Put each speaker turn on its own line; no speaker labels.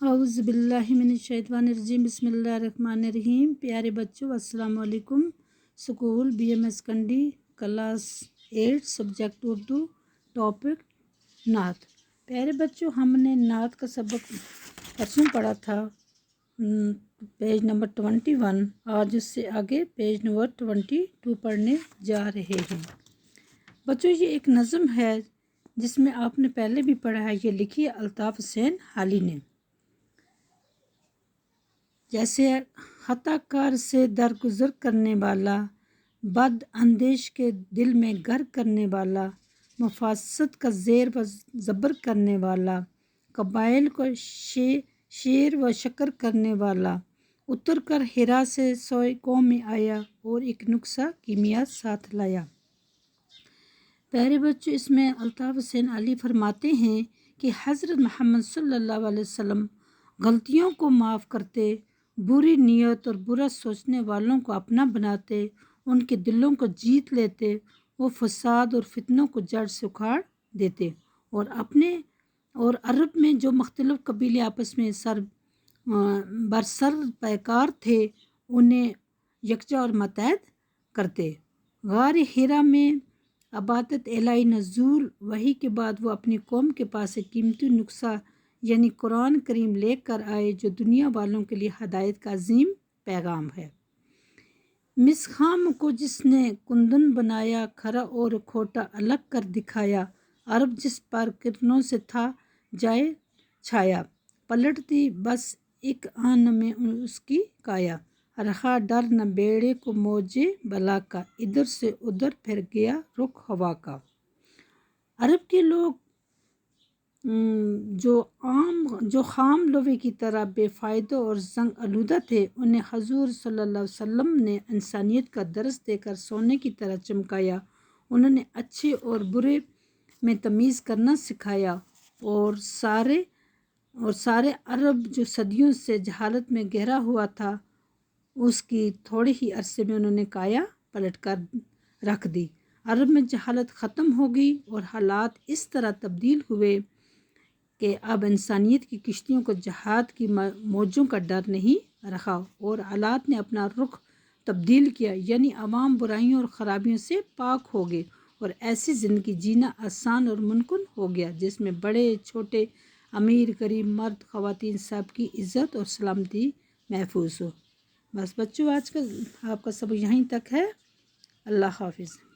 औज़ु बिल्लाहि मिनश्शैतानिर्रजीम बिस्मिल्लाहिर्रहमानिर्रहीम। प्यारे बच्चों, अस्सलाम वालेकुम। स्कूल BMS कंडी, क्लास 8, सब्जेक्ट उर्दू, टॉपिक नात। प्यारे बच्चों, हमने नात का सबक परसों पढ़ा था पेज नंबर 21। आज उससे आगे पेज नंबर 22 पढ़ने जा रहे हैं। बच्चों, ये एक नज़म है जिसमें आपने पहले भी पढ़ा है। ये लिखी है अल्ताफ़ हुसैन हाली ने। जैसे खताकार से दरगुजर करने वाला, बद अंदेश के दिल में घर करने वाला, मुफासत का ज़ेर व ज़बर करने वाला, कबाइल को शेर व शकर करने वाला, उतर कर हिरा से सोए कौम में आया और एक नुक्सा कीमिया साथ लाया। प्यारे बच्चों, इसमें अल्ताफ़ हुसैन अली फरमाते हैं कि हज़रत मोहम्मद सल्लल्लाहु अलैहि वसल्लम गलतियों को माफ़ करते, बुरी नीयत और बुरा सोचने वालों को अपना बनाते, उनके दिलों को जीत लेते, वो फसाद और फितनों को जड़ से उखाड़ देते और अरब में जो मुख्तलिफ कबीले आपस में बरसर पैकार थे उन्हें यकजा और मतहद करते। गार हिरा में अबादत इलाही नज़ूल वही के बाद वो अपनी कौम के पास एक कीमती नुस्खा यानी कुरान करीम लेकर आए जो दुनिया वालों के लिए हदायत का अजीम पैगाम है। मिसखाम को जिसने कुंदन बनाया, खरा और खोटा अलग कर दिखाया, अरब जिस पर किरणों से था जाए छाया, पलटती बस एक आन में उसकी काया, रहा डर न बेड़े को मौजे बला का, इधर से उधर फिर गया रुख हवा का। अरब के लोग जो खाम लोहे की तरह बेफ़ायदा और जंग आलूदा थे, उन्हें हजूर सल्लल्लाहु अलैहि वसल्लम ने इंसानियत का दर्स देकर सोने की तरह चमकाया। उन्होंने अच्छे और बुरे में तमीज़ करना सिखाया और सारे अरब जो सदियों से जहालत में गहरा हुआ था, उसकी थोड़े ही अरसे में उन्होंने काया पलट कर रख दी। अरब में जहालत ख़त्म हो गई और हालात इस तरह तब्दील हुए कि अब इंसानियत की किश्तियों को जहाद की मौजों का डर नहीं रखा और हालात ने अपना रुख तब्दील किया, यानी अवाम बुराइयों और ख़राबियों से पाक हो गए और ऐसी ज़िंदगी जीना आसान और मुमकिन हो गया जिसमें बड़े छोटे, अमीर गरीब, मर्द ख़वातीन सब की इज़्ज़त और सलामती महफूज हो। बस बच्चों, आज का आपका सब यहीं तक है। अल्लाह हाफिज़।